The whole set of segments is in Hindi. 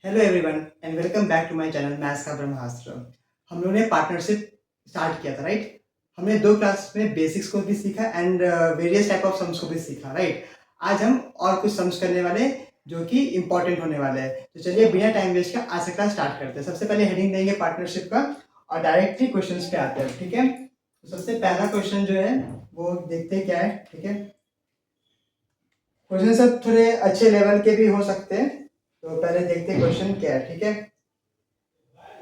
Hello everyone and welcome back to my channel maths का ब्रह्मास्त्र। हम लोगों ने पार्टनरशिप स्टार्ट किया था, राइट। हमने दो क्लास में बेसिक्स को भी सीखा and various type of sums को भी सीखा, राइट। आज हम और कुछ सम्स करने वाले जो कि इंपॉर्टेंट होने वाले हैं। तो चलिए बिना टाइम वेस्ट का आज से क्लास स्टार्ट करते हैं। सबसे पहले हेडिंग देंगे पार्टनरशिप का और डायरेक्टली क्वेश्चन पे आते हैं, ठीक है। तो सबसे पहला क्वेश्चन जो है वो देखते हैं क्या है, ठीक है। क्वेश्चन सब थोड़े अच्छे लेवल के भी हो सकते हैं, तो पहले देखते हैं क्वेश्चन क्या है, ठीक है।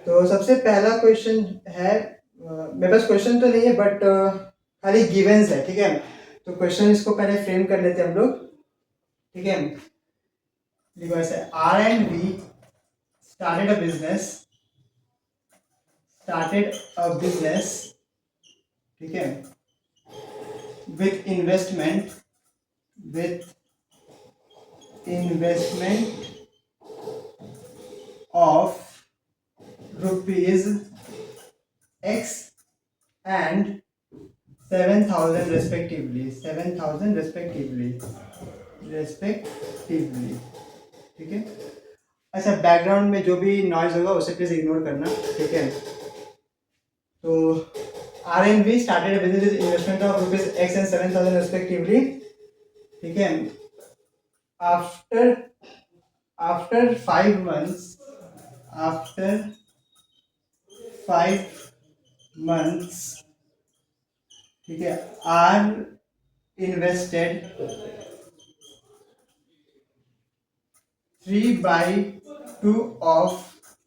तो सबसे पहला क्वेश्चन है, मेरे पास क्वेश्चन तो नहीं है बट खाली गिवेंस है, ठीक है। तो क्वेश्चन इसको पहले फ्रेम कर लेते हैं हम लोग, ठीक है। देखो ऐसे R and B started a business, ठीक है, with investment of rupees x and 7,000 respectively, ठीक है। अच्छा, बैकग्राउंड में जो भी नॉइज होगा उसे प्लीज इग्नोर करना, ठीक है। तो R and B started business investment of rupees x and 7,000 respectively, ठीक है। After after 5 months, after 5 months, ठीक है, R invested 3/2 of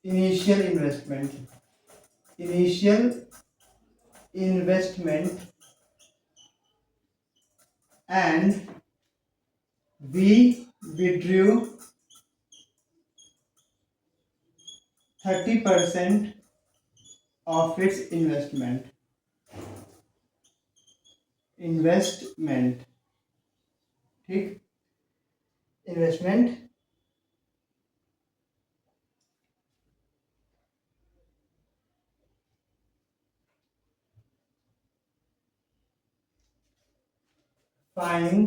initial investment and we withdrew 30% of its investment, ठीक, investment find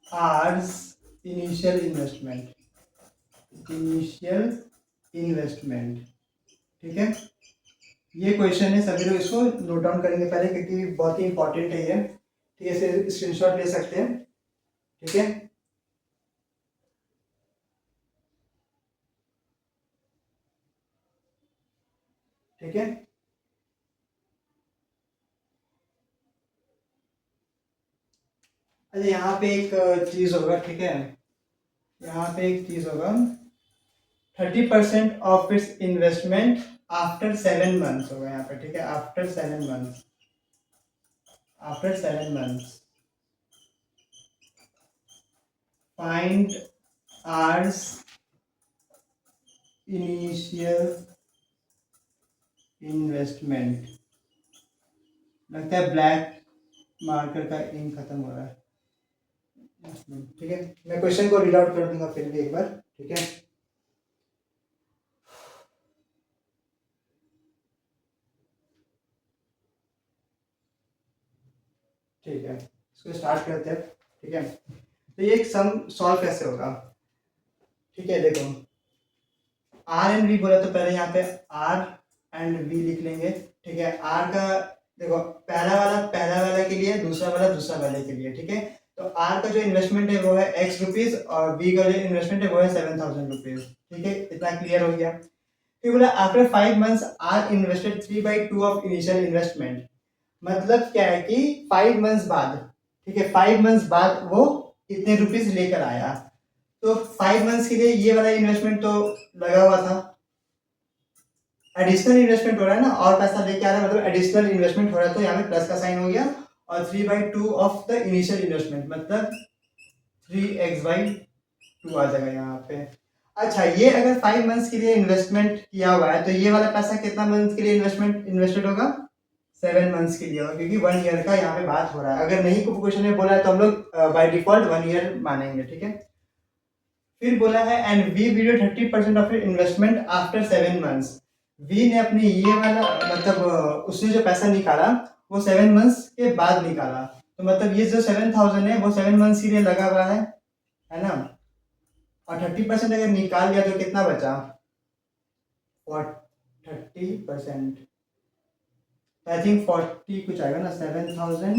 ours initial investment, ठीक है। ये क्वेश्चन है, सभी लोग इसको नोट डाउन करेंगे पहले क्योंकि बहुत ही इंपॉर्टेंट है ये, ठीक है। इसे स्क्रीनशॉट ले सकते हैं, ठीक है। ठीक है, अच्छा यहाँ पे एक चीज होगा, ठीक है। यहाँ पे एक चीज होगा, 30% of its investment after 7 months होगा यहाँ पे, ठीक है। आफ्टर 7 months find R's initial investment. लगता है ब्लैक मार्कर का इंक खत्म हो रहा है, ठीक है। मैं क्वेश्चन को रीड आउट कर दूंगा फिर भी एक बार, ठीक है। ठीक है, इसको स्टार्ट करते हैं, ठीक है। तो ये एक सम सॉल्व कैसे होगा, ठीक है। देखो आर एंड बी बोला तो पहले यहाँ पे आर एंड बी लिख लेंगे, ठीक है। आर का देखो पहला वाला के लिए, दूसरा वाले के लिए, ठीक है। तो आर का जो इन्वेस्टमेंट है वो है x रुपीज और बी का जो इन्वेस्टमेंट है वो है 7,000 रुपीज, ठीक है। इतना क्लियर हो गया। फिर बोला after 5 months R invested 3/2 of initial investment. मतलब क्या है कि 5 months बाद, ठीक है, 5 months बाद वो इतने रुपीज लेकर आया। तो 5 months के लिए ये वाला इन्वेस्टमेंट तो लगा हुआ था, एडिशनल इन्वेस्टमेंट हो रहा है ना, और पैसा लेके आ रहा है, मतलब एडिशनल इन्वेस्टमेंट हो रहा है। तो यहाँ पे प्लस का साइन हो गया और 3/2 ऑफ द इनिशियल इन्वेस्टमेंट मतलब 3x/2 आ जाएगा यहाँ पे। अच्छा, ये अगर 5 months के लिए इन्वेस्टमेंट किया हुआ है तो ये वाला पैसा कितना मंथ के लिए इन्वेस्टेड होगा, 7 months के लिए होगा, क्योंकि 1 year का यहाँ पे बात हो रहा है। अगर नहीं क्वेश्चन में बोला है तो हम लोग बाय डिफॉल्ट 1 year मानेंगे, ठीक है। फिर बोला है and B withdraw 30% of investment after 7 months। B ने अपने ये वाला मतलब उसने जो पैसा निकाला वो 7 months के बाद निकाला। तो मतलब ये जो 7,000 है वो 7 months के लिए लगा हुआ है ना। और 30% अगर निकाल दिया तो कितना बचा, 30%, आई थिंक 40 कुछ आएगा ना, 7000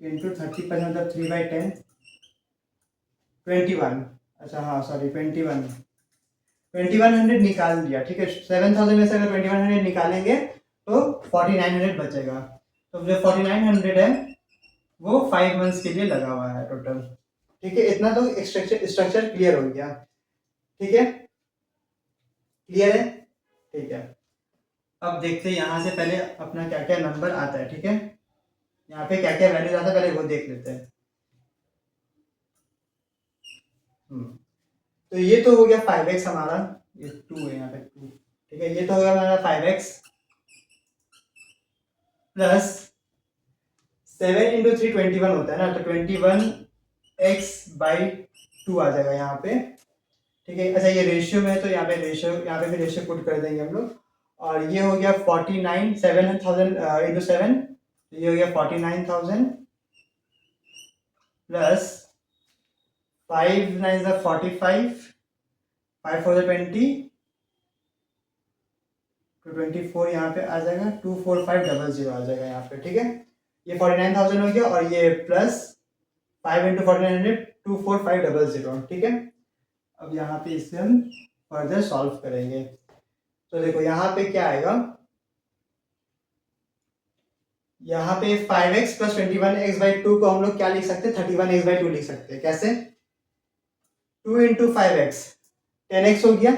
इंटू 30% मतलब 3/10, 21, अच्छा हाँ सॉरी 2100 निकाल दिया, ठीक है। 7000 में से अगर 2100 निकालेंगे तो 4900 बचेगा। तो जो 4900 है वो 5 मंथ्स के लिए लगा हुआ है टोटल, ठीक है। इतना तो स्ट्रक्चर क्लियर हो गया, ठीक है, क्लियर है, ठीक है। अब देखते हैं यहाँ से पहले अपना क्या क्या नंबर आता है, ठीक है। यहाँ पे क्या क्या वैल्यूज आता है पहले वो देख लेते हैं। तो ये तो हो गया 5x हमारा, ये 2 है यहाँ पे 2, ठीक है। ये तो हो गया हमारा 5x प्लस 7 × 3 21 होता है ना, तो 21x/2 आ जाएगा यहाँ पे, ठीक है। अच्छा ये रेशियो में है तो यहाँ पे भी रेशियो पुट कर देंगे हम लोग। और ये हो गया 49, 7000 × 7, तो ये हो गया 49,000 प्लस 5 9 45, 5 4 20, तो 24 यहाँ पे आ जाएगा, 24500 आ जाएगा यहाँ पे, ठीक है। ये 49,000 हो गया और ये प्लस 5 × 4900, 24500, ठीक है। अब यहाँ पे इसे हम फर्दर सॉल्व करेंगे। तो देखो यहाँ पे क्या आएगा, यहाँ पे 5x प्लस 21x/2 को हम लोग क्या लिख सकते हैं, 31x/2 लिख सकते हैं। कैसे, 2 × 5x 10x हो गया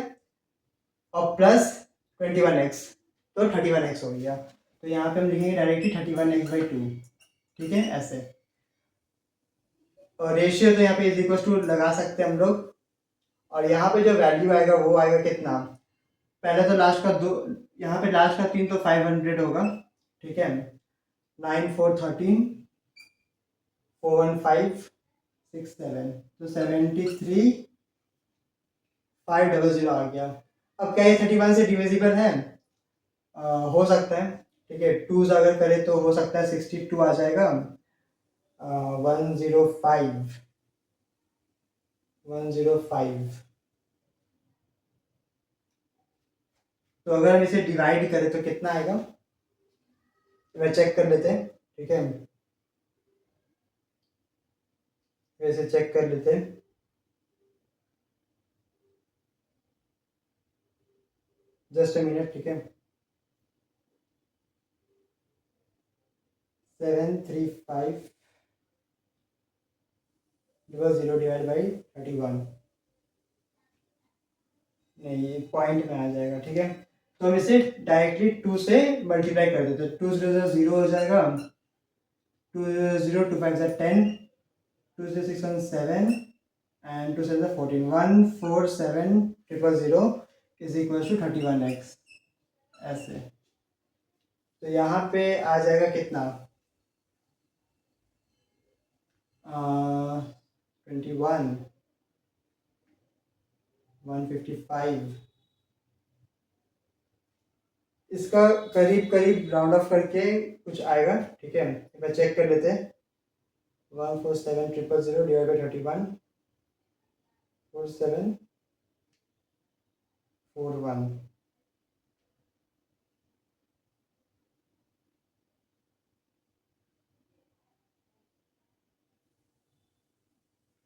और प्लस 21x तो 31x हो गया। तो यहाँ पे हम लिखेंगे डायरेक्टली 31x/2, ठीक है, ऐसे। और रेशियो तो यहाँ पे इज इक्वल टू लगा सकते हैं हम लोग। और यहाँ पे जो वैल्यू आएगा वो आएगा कितना, पहले तो लास्ट का 2, यहाँ पे लास्ट का 3 तो 500 होगा, ठीक है। 9 4 13, 4 1 5 6 7, तो 73 500 आ गया। अब क्या ये 31 से डिविजिबल है, हो सकता है, ठीक है। 2s अगर करें तो हो सकता है 62 आ जाएगा, 105 105। तो अगर हम इसे डिवाइड करें तो कितना आएगा, मैं चेक कर लेते हैं, ठीक है, वैसे चेक कर लेते हैं। जस्ट अ मिनट, ठीक है। 73500 डिवाइड बाई 31, नहीं ये पॉइंट में आ जाएगा, ठीक है। तो हम इसे डायरेक्टली 2 से मल्टीप्लाई कर देते हैं, 2 0 0 हो जाएगा, 2 0 2 5 10, 2 6 1 7 and 2 7 14, 147,000 is equal to 31x, ऐसे। तो यहाँ पे आ जाएगा कितना, 21 155, इसका करीब करीब राउंड ऑफ करके कुछ आएगा, ठीक है। एक बार चेक कर लेते हैं, 147,000 डिवाइड बाई 31, 4741,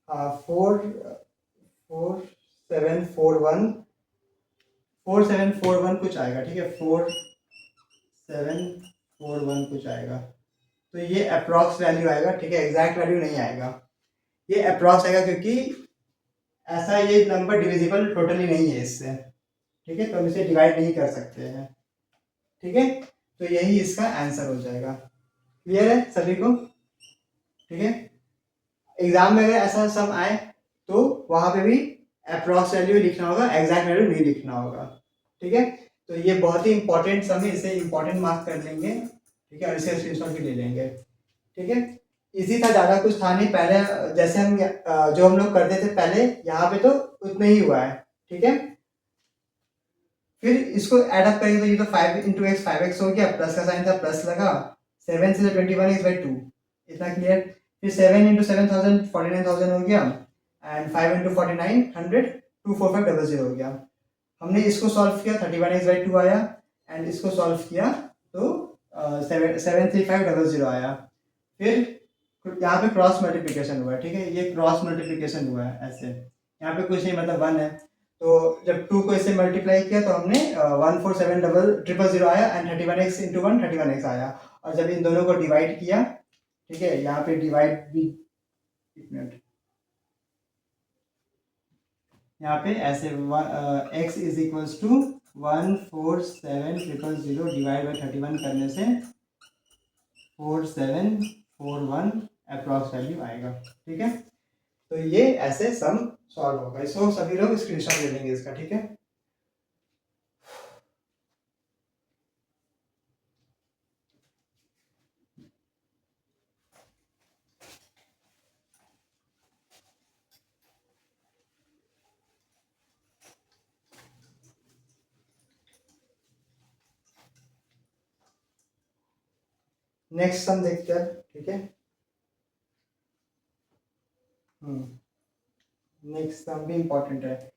हाँ 4741 कुछ आएगा, ठीक है, 4741 कुछ आएगा। तो ये अप्रॉक्स वैल्यू आएगा, ठीक है, एग्जैक्ट वैल्यू नहीं आएगा, ये अप्रॉक्स आएगा क्योंकि ऐसा ये नंबर डिविजिबल टोटली नहीं है इससे, ठीक है। तो हम इसे डिवाइड नहीं कर सकते हैं, ठीक है। तो यही इसका आंसर हो जाएगा। क्लियर है सभी को, ठीक है। एग्जाम में अगर ऐसा सम आए तो वहां पे भी अप्रॉक्स वैल्यू लिखना होगा, एग्जैक्ट वैल्यू नहीं लिखना होगा, ठीक है। तो ये बहुत ही इंपॉर्टेंट सम है, इसे इंपॉर्टेंट मार्क कर लेंगे, ठीक है, और इसे स्क्रीनशॉट भी ले लेंगे, ठीक है। इजी था, ज़्यादा कुछ था नहीं। पहले जैसे हम जो हम लोग करते थे पहले, यहाँ पे तो उतना ही हुआ है, ठीक है। फिर इसको ऐड अप करेंगे तो ये तो 5 × x 5x हो गया, प्लस का साइन था प्लस लगा, 7 से 21x/2, इतना क्लियर। फिर 7 × 7,000 49,000 हो गया, एंड 5 × 49 100 24500 हो गया। हमने इसको सॉल्व किया 31x/2 आया एंड इसको सॉल्व किया तो 73500 आया। फिर यहाँ पे क्रॉस मल्टीप्लिकेशन हुआ है, ठीक है, ये क्रॉस मल्टीप्लिकेशन हुआ है ऐसे, यहाँ पे कुछ नहीं मतलब 1 है, तो जब 2 को इससे मल्टीप्लाई किया तो हमने 14700 आया एंड 31x × 1 31x आया। और जब इन दोनों को डिवाइड किया, ठीक है, यहाँ पे डिवाइड भी, एक मिनट, यहाँ पे ऐसे x is equals to 14700 divide by 31 करने से 4741 अप्रॉक्स वैल्यू आएगा, ठीक है। तो ये ऐसे सम सॉल्व होगा, इसको सभी लोग स्क्रीनशॉट ले लेंगे इसका, ठीक है। नेक्स्ट सम देखते हैं, ठीक है। नेक्स्ट सम भी इंपॉर्टेंट है,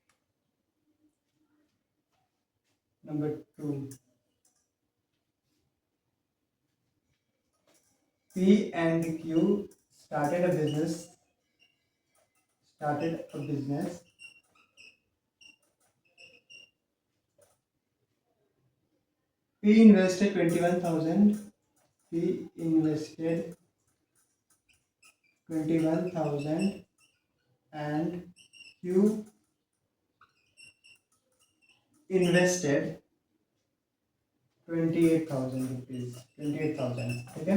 number 2। P and Q started a business. P invested 21,000. P invested 21,000 and Q invested 28,000 rupees. 28,000, ठीक है।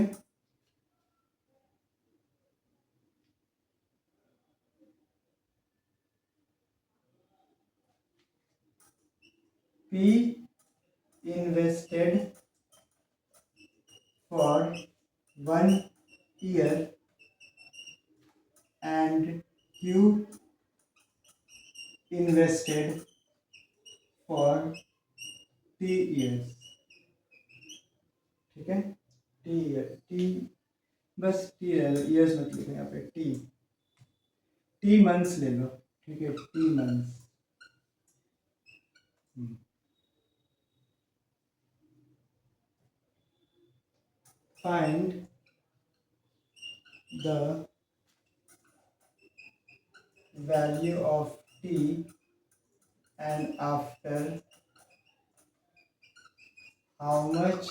P invested for 1 year and Q invested for 3 years, ठीक है। टी बस टी ईयर्स मत लिखो यहाँ पे, टी मंथ्स ले लो, ठीक है, T months. Find the value of T and after how much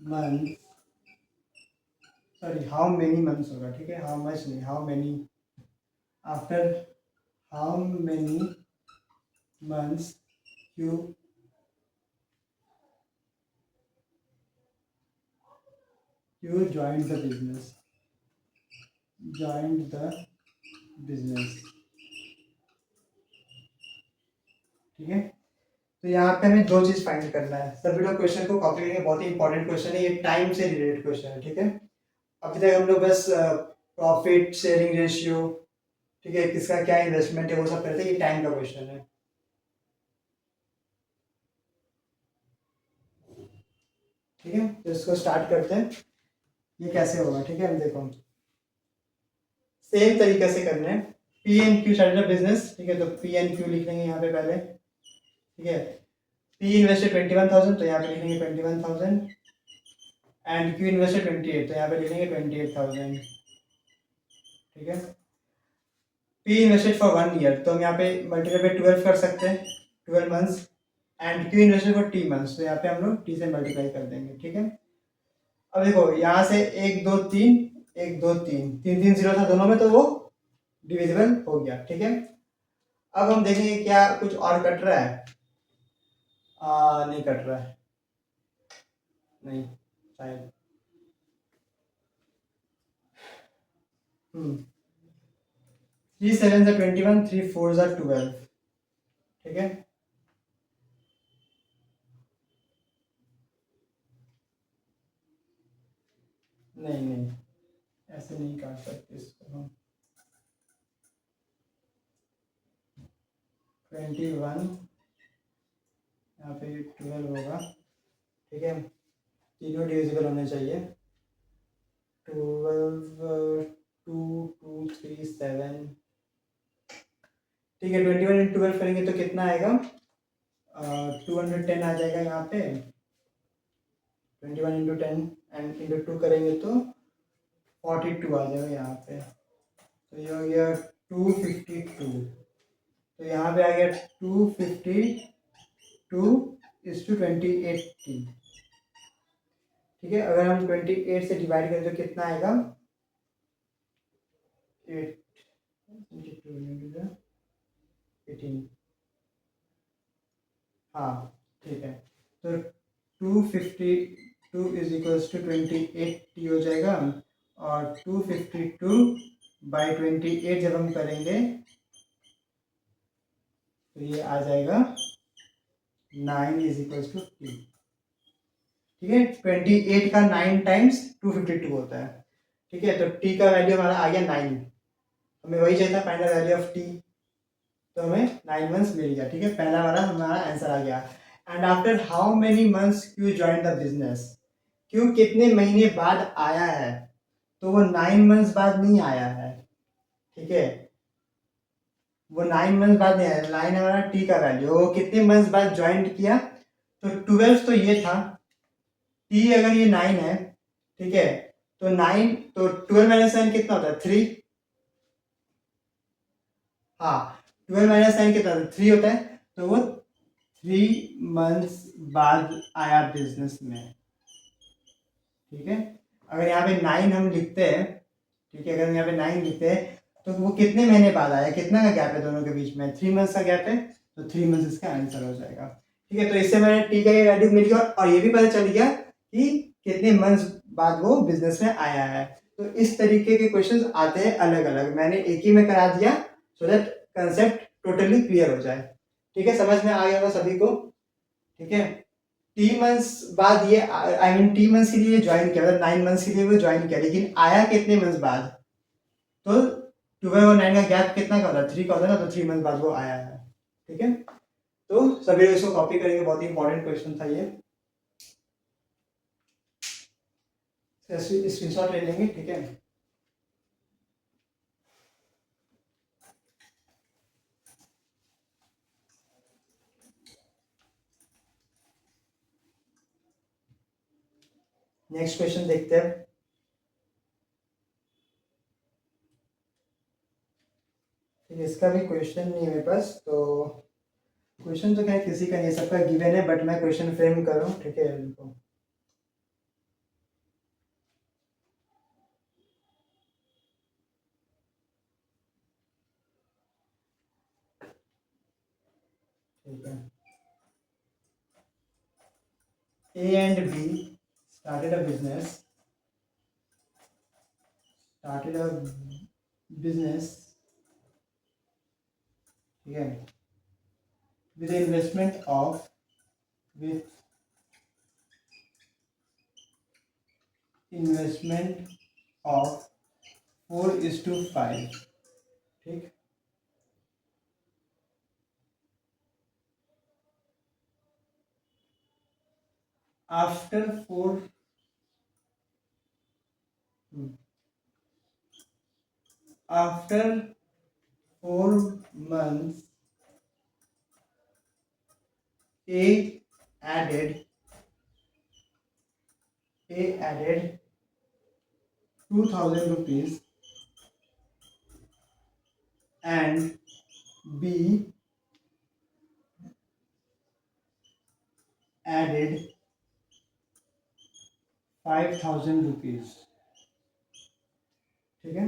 month, sorry how many months होगा, ठीक है, हाउ मच नहीं, how many, after how many months you joined the business, ठीक है। तो यहाँ पे हमें दो चीज फाइंड करना है, सभी लोग क्वेश्चन को कॉपी करेंगे, बहुत ही इंपॉर्टेंट क्वेश्चन है ये, टाइम से रिलेटेड क्वेश्चन है, ठीक है। अभी तक हम लोग बस प्रॉफिट शेयरिंग रेशियो, ठीक है, किसका क्या इन्वेस्टमेंट है वो सब करते हैं, ये टाइम का क्वेश्चन है, ठीक है। तो इसको स्टार्ट करते हैं, ये कैसे होगा, ठीक है। हम देखो सेम तरीके से करना है, P N Q started business, ठीक है, तो पी एन क्यू लिख लेंगे यहाँ पे पहले, ठीक है। पी इन्वेस्टेड 21,000 तो यहाँ पे लिखेंगे 21,000 एंड क्यू इन्वेस्टेड 28 तो यहाँ पे लिखेंगे 28,000, ठीक है। पी इन्वेस्टेड फॉर 1 ईयर तो हम यहाँ पे मल्टीप्लाई बाई 12 कर सकते हैं, 12 months, and Q invested for T months तो यहाँ पे हम लोग टी से मल्टीप्लाई कर देंगे, ठीक है। अब देखो यहाँ से 1 2 3 1 2 3 3 3 0 था दोनों में, तो वो डिविजिबल हो गया, ठीक है। अब हम देखेंगे क्या कुछ और कट रहा है, नहीं कट रहा है, नहीं शायद, 3 7 are 21, 3 4 are 12, ठीक है। नहीं ऐसे नहीं काट सकते इसको हम, 21 यहाँ पे 12 होगा, ठीक है, तीनों डिविजिबल होने चाहिए, 12 2 2 3 7 ठीक है, 21 इंटू 12 करेंगे तो कितना आएगा, 210 आ जाएगा यहाँ पे। 21 इंटू 10 एंड इंटू 2 करेंगे तो 42 आ जाएगा यहाँ पे। तो ये हो गया 252। तो यहाँ पे आ गया 252:28t। ठीक है, अगर हम 28 से डिवाइड करें तो कितना आएगा, 8 18। हाँ ठीक है, तो 252 इज इक्वल्स टू 28t हो जाएगा। और 252/28 जब हम करेंगे तो ये आ जाएगा 9 इज इक्वल्स टू टी। ठीक है, 28 का 9 टाइम्स 252 होता है। ठीक है, तो टी का वैल्यू हमारा आ गया 9। हमें वही चाहिए था, फाइनल वैल्यू ऑफ टी, तो हमें 9 मंथ्स मिल गया। ठीक है, पहला वाला हमारा आंसर आ गया। And after how many months Q join the business, Q कितने महीने बाद आया है, तो वो 9 मंथ्स बाद नहीं आया है। ठीक है, वो 9 मंथ्स बाद नहीं आया, 9 हमारा टी का वैल्यू, वो कितने मंथ्स बाद ज्वाइन किया, तो 12 तो ये था, टी अगर ये 9 है, ठीक है, तो 9 तो 12 माइनस 9 कितना होता है, 3। हाँ, 12 माइनस 9 कितना होता है, 3 होता है। तो वो 3 मंथ्स बाद आया बिजनेस में। ठीक है, अगर यहाँ पे 9 हम लिखते हैं, ठीक है, अगर यहाँ पे 9 लिखते हैं तो वो कितने महीने बाद आया, कितना का गैप है दोनों के बीच में, 3 मंथ्स का गैप है, तो 3 मंथ्स इसका आंसर हो जाएगा। ठीक है, तो इससे मैंने टी का ये वैल्यू मिल गया और ये भी पता चल गया कि कितने मंथ्स बाद वो बिजनेस में आया है। तो इस तरीके के क्वेश्चंस आते हैं अलग अलग, मैंने एक ही में करा दिया so that concept totally clear हो जाए। ठीक है, समझ में आ गया होगा सभी को। ठीक है, टी मंथ्स बाद ये आई मीन टी मंथ्स के लिए ज्वाइन किया, मतलब 9 मंथ्स के लिए वो ज्वाइन किया, लेकिन आया कितने मंथ्स बाद, तो 12 और 9 का गैप कितना का होता है, 3 का होता है ना, तो 3 मंथ बाद वो आया है। ठीक है, तो सभी लोग इसको कॉपी करेंगे, बहुत ही इंपॉर्टेंट क्वेश्चन था ये, स्क्रीनशॉट ले लेंगे। ठीक है, नेक्स्ट क्वेश्चन देखते हैं। इसका भी क्वेश्चन नहीं है मेरे पास, तो क्वेश्चन तो क्या किसी का नहीं, सबका गिवन है, बट मैं क्वेश्चन फ्रेम कर रहा हूँ। ठीक है, इनको ठीक है, A and B started a business ठीक है, with an investment of with investment of 4:5। ठीक, after 4 after 4 months A added 2000 rupees and B added 5000 rupees। ठीक है,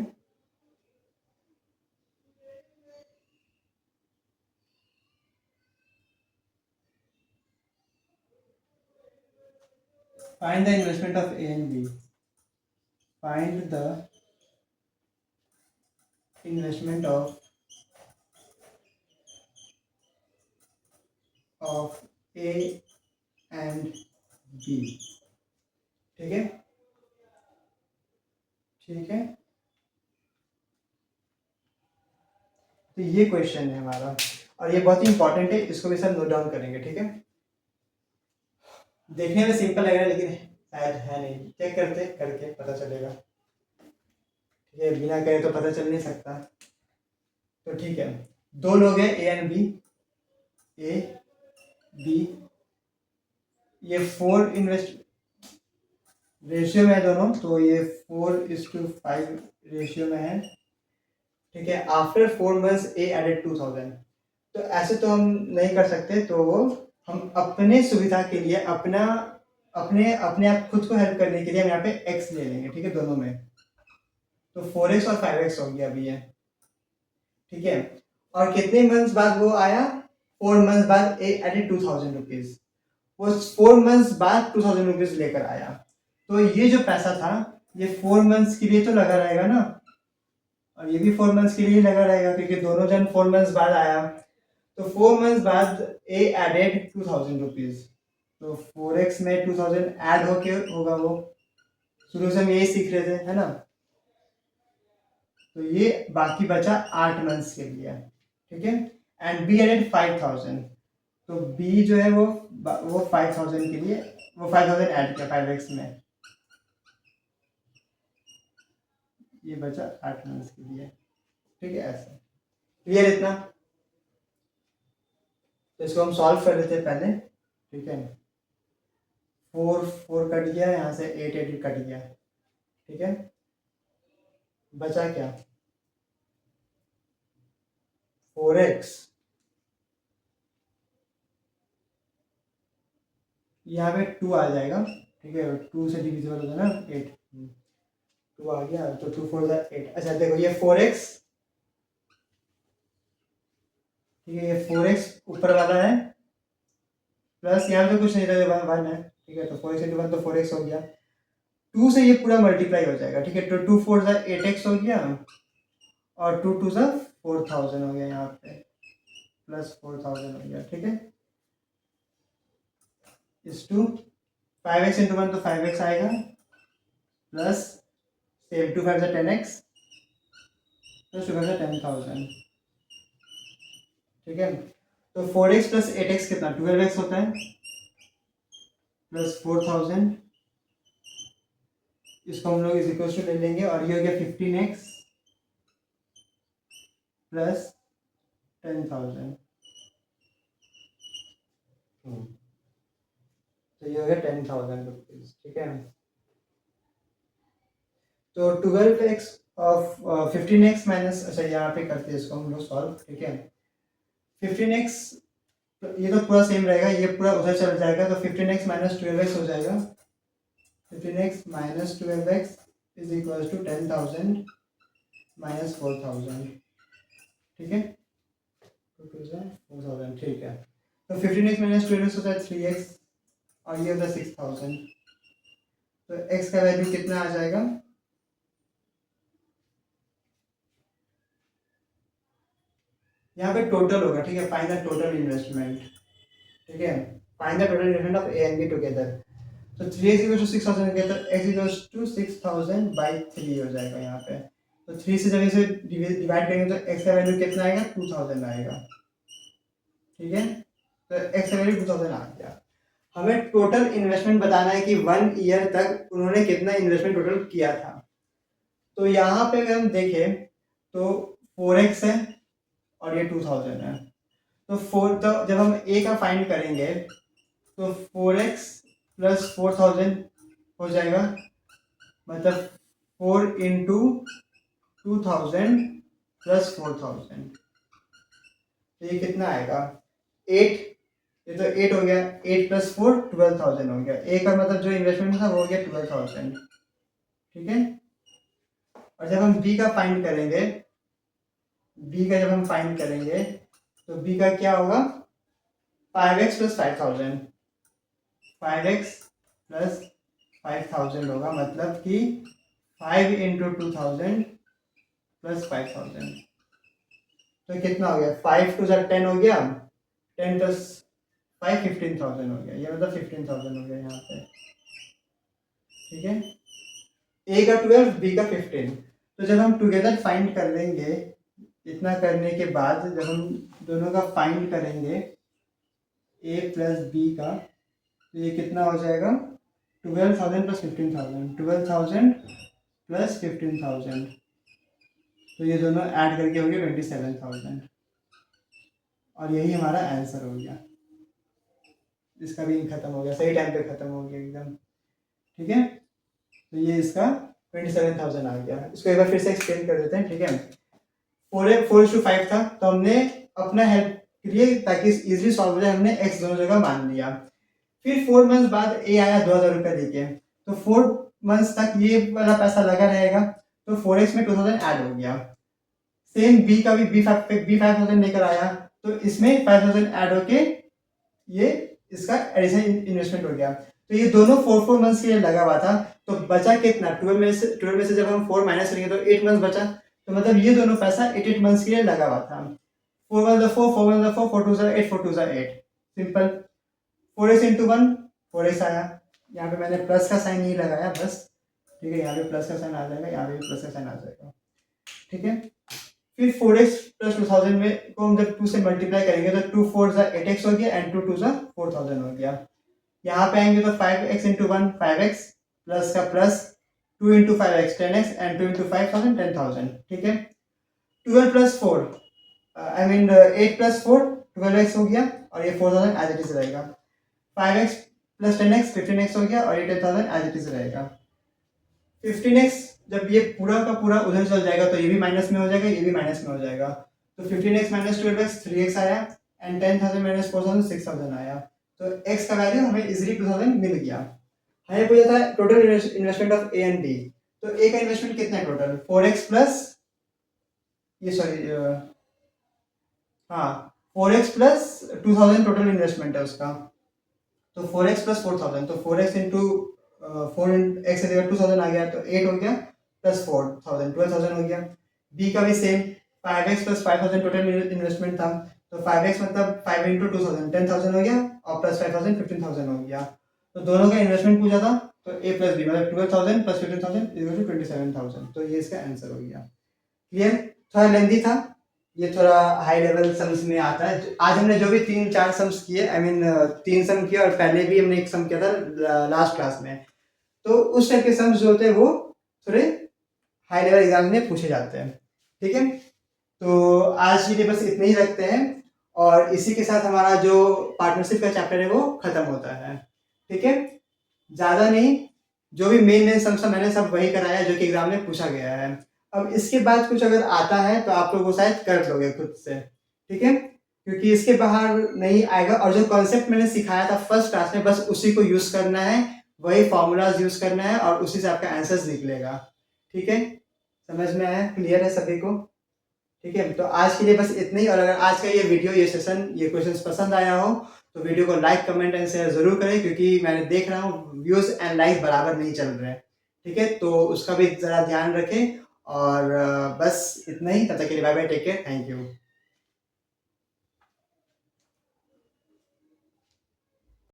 find the investment of A and B, find the investment of A and B। ठीक है, ठीक है, तो ये क्वेश्चन है हमारा और ये बहुत ही इंपॉर्टेंट है, इसको भी सब नोट डाउन करेंगे। ठीक है, देखने में सिंपल लग रहा है लेकिन शायद है नहीं, चेक करते करके पता चलेगा। ठीक है, बिना करे तो पता चल नहीं सकता। तो ठीक है, दो लोग हैं A and B, A B, ये 4 इन्वेस्ट रेशियो में है दोनों, तो ये 4:5 रेशियो में है, ठीक है। आफ्टर 4 months ए एडेड 2000। तो ऐसे तो हम नहीं कर सकते, तो हम अपने सुविधा के लिए अपना अपने अपने आप खुद को हेल्प करने के लिए हम यहाँ पे x ले लेंगे, ठीक है, दोनों में। तो 4x और 5x हो गया अभी ये, ठीक है। और कितने मंथ्स बाद वो आया? 4 months बाद ए एडेड 2000 रुपीज, वो 4 months बाद 2000 रुपीज लेकर आया। तो ये जो पैसा था ये 4 months के लिए तो लगा रहेगा ना, और ये भी 4 months के लिए लगा रहेगा, क्योंकि दोनों जन 4 months बाद आया। तो 4 months बाद ए एडेड 2000 रुपीज, तो 4x में 2000 ऐड होके होगा, वो शुरू से हम यही सीख रहे थे, है ना। तो ये बाकी बचा 8 मंथ्स के लिए, ठीक है। एंड बी एडेड 5000, तो बी जो है वो 5000 के लिए वो 5000 ऐड किया 5x में, ये बचा 8 मंथ्स के लिए, ठीक है। ऐसा क्लियर इतना? तो इसको हम सॉल्व कर लेते हैं पहले, ठीक है। 4 कट गया, यहाँ से 8 कट गया, ठीक है। बचा क्या? 4x, यहाँ पे 2 आ जाएगा, ठीक है। 2 से डिविजिबल होता है ना 8, 2 आ गया, तो 2 4 8। अच्छा देखो ये 4x, ठीक है, ये 4x ऊपर वाला है, प्लस यहाँ पे कुछ नहीं रहेगा 1 है, ठीक है। तो 4x into 1 तो 4x हो गया, 2 से ये पूरा मल्टीप्लाई हो जाएगा, ठीक है। तो 2 4 8x हो गया, और 2 2 4000 हो गया यहाँ पे, प्लस 4000 हो गया, ठीक है। इस टू 5x into 1 तो 5x आएगा, प्लस सेम 2 5 10x, प्लस 2 5 10,000, ठीक है। तो 4x प्लस 8x कितना? 12x होता है, प्लस 4000, इसको हम लोग इज इक्वल टू ले लेंगे, और ये हो गया 15x प्लस 10,000, तो ये हो गया 10,000 रुपीज, ठीक है। तो 12x ऑफ 15x माइनस, अच्छा यहाँ पे करते हैं इसको हम लोग सॉल्व, ठीक है। 15x, ये तो पूरा सेम रहेगा, ये पूरा उधर चल जाएगा, तो 15x माइनस 12x हो जाएगा। 15x minus 12x is equal to 10,000 minus 4,000, ठीक है। 4,000, ठीक है। तो 15x माइनस 12x होता है 3x, और ये होता है 6,000। तो x का वैल्यू कितना आ जाएगा? यहाँ पे टोटल होगा, ठीक है। फाइंड द टोटल इन्वेस्टमेंट, ठीक है। Find the total investment of A and be together. तो 3x इक्वल टू 6,000 के, तो x इक्वल टू 6,000 बाई 3 हो जाएगा यहाँ पे। तो 3 से जब इसे डिवाइड करेंगे तो x का वैल्यू कितना आएगा? 2000 आएगा, ठीक है। तो x का वैल्यू 2000 आ गया। हमें टोटल इन्वेस्टमेंट बताना है कि 1 ईयर तक उन्होंने कितना इन्वेस्टमेंट टोटल किया था। तो यहाँ पे अगर हम देखें तो 4x है और ये 2000 है, तो जब हम a का फाइंड करेंगे तो 4x प्लस 4000 हो जाएगा, मतलब 4 इंटू 2000 प्लस 4000, तो ये कितना आएगा? 8, ये तो 8 हो गया, 8 प्लस 4 12,000 हो गया। ए का मतलब जो इन्वेस्टमेंट था वो हो गया 12,000, ठीक है। और जब हम बी का फाइंड करेंगे, बी का जब हम फाइंड करेंगे तो बी का क्या होगा? 5x प्लस 5,000, 5x प्लस 5,000 होगा, मतलब कि 5 इंटू 2000 प्लस 5,000, तो कितना हो गया? 5 2 10 हो गया, 10 प्लस 5 15,000 हो गया, ये मतलब 15,000 हो गया यहाँ पे, ठीक है। ए का 12, बी का 15। तो जब हम टुगेदर फाइंड कर लेंगे, इतना करने के बाद जब हम दोनों का फाइंड करेंगे ए प्लस बी का, तो ये कितना हो जाएगा? 12,000 प्लस 15,000, 12,000 प्लस 15,000, तो ये दोनों ऐड करके हो गए 27,000, और यही हमारा आंसर हो गया। इसका भी खत्म हो गया, सही टाइम पे खत्म हो गया एकदम। ठीक है, तो ये इसका 27,000 आ गया। इसको एक बार फिर से एक्सप्लेन कर देते हैं। ठीक है, 4:5 था, तो हमने अपना हेल्प के लिए ताकि इजीली सॉल्व हो जाए हमने x दोनों जगह मान लिया। फिर 4 मंथ्स बाद ए आया 2,000 रुपये लेके, तो 4 मंथ्स तक ये वाला पैसा लगा रहेगा, तो 4x में 2000 ऐड हो गया। सेम बी का भी बी 5,000 लेकर आया, तो इसमें 5,000 ऐड होके ये इसका एडिशनल इन्वेस्टमेंट हो गया। तो ये दोनों 4 मंथ्स के लिए लगा हुआ था, तो बचा कितना, 12 में से जब हम 4 माइनस करेंगे तो 8 मंथ्स बचा। तो मतलब ये दोनों पैसा 8 मंथ्स के लिए लगा हुआ था। 4 1 4, 4 1 4, 4 2 8, 4 2 8, सिंपल। 4x इंटू 1 4x आया। यहाँ पे मैंने प्लस का साइन नहीं लगाया बस। ठीक है, यहाँ पे प्लस का साइन आ जाएगा, यहाँ पे भी प्लस का साइन आ जाएगा। ठीक है, फिर 4x प्लस 2000 में को हम जब 2 से मल्टीप्लाई करेंगे तो 2 4 8x हो गया एंड 2 2 4000 हो गया। यहाँ पे आएंगे तो 5x इंटू 1 5x प्लस का plus 2 into 5x 10x and 2 into 5000 10,000। ठीक है, 12 plus 4 I mean 8 plus 4 12x हो गया और ये 4000 एज इट इज रहेगा। 5x प्लस 10x 15x हो गया और ये 10,000 एज इट इज रहेगा। 15x जब ये पूरा का पूरा उधर चल जाएगा तो ये भी माइनस में हो जाएगा, ये भी माइनस में हो जाएगा। तो 15x माइनस 12x 3x आया एंड 10,000 माइनस 4,000 6,000 आया। तो x का वैल्यू हमें इजीली 2000 मिल गया। हमें पूछा था total investment of A and B, तो ए का इन्वेस्टमेंट कितना है टोटल 4x प्लस ये सॉरी हाँ 4x प्लस 2000 टोटल इन्वेस्टमेंट है उसका। तो 4x प्लस 4000, तो 4x इंटू 4x 2000 आ गया, तो 8 हो गया प्लस 4000 12,000 हो गया। बी का भी same 5x plus 5000 total investment था, तो 5x मतलब 5 इंटू 2000 10,000 हो गया और प्लस 5000 15,000 हो गया। तो दोनों का इन्वेस्टमेंट पूछा था, तो ए प्लस बी मतलब 12,000 प्लस 15,000 27,000। तो ये इसका आंसर हो गया। क्लियर, थोड़ा लेंदी था ये, थोड़ा हाई लेवल सम्स में आता है। आज हमने जो भी 3-4 सम्स किए, आई मीन 3 सम किए और पहले भी हमने एक सम किया था लास्ट क्लास में, तो उस टाइप के सम्स जो होते हैं वो थोड़े हाई लेवल एग्जाम में पूछे जाते हैं। ठीक है, तो आज के लिए बस इतने ही रखते हैं और इसी के साथ हमारा जो पार्टनरशिप का चैप्टर है वो खत्म होता है। ठीक है, ज़्यादा नहीं, जो भी मेन सम्स मैंने सब वही कराया जो कि एग्जाम में पूछा गया है। अब इसके बाद कुछ अगर आता है तो आप लोग वो शायद कर लोगे खुद से। ठीक है, क्योंकि इसके बाहर नहीं आएगा, और जो कॉन्सेप्ट मैंने सिखाया था फर्स्ट क्लास में बस उसी को यूज करना है, वही फॉर्मूलाज यूज करना है और उसी से आपका आंसर्स निकलेगा। ठीक है, समझ में आया, क्लियर है सभी को? ठीक है, तो आज के लिए बस इतना ही। और अगर आज का ये वीडियो, ये सेशन, ये क्वेश्चंस पसंद आया हो तो वीडियो को लाइक कमेंट एंड शेयर जरूर करें, क्योंकि मैंने देख रहा हूँ व्यूज एंड लाइक बराबर नहीं चल रहे हैं। ठीक है, तो उसका भी ज़रा ध्यान रखें। और बस इतना ही, तब तक के लिए bye bye, take care, thank you.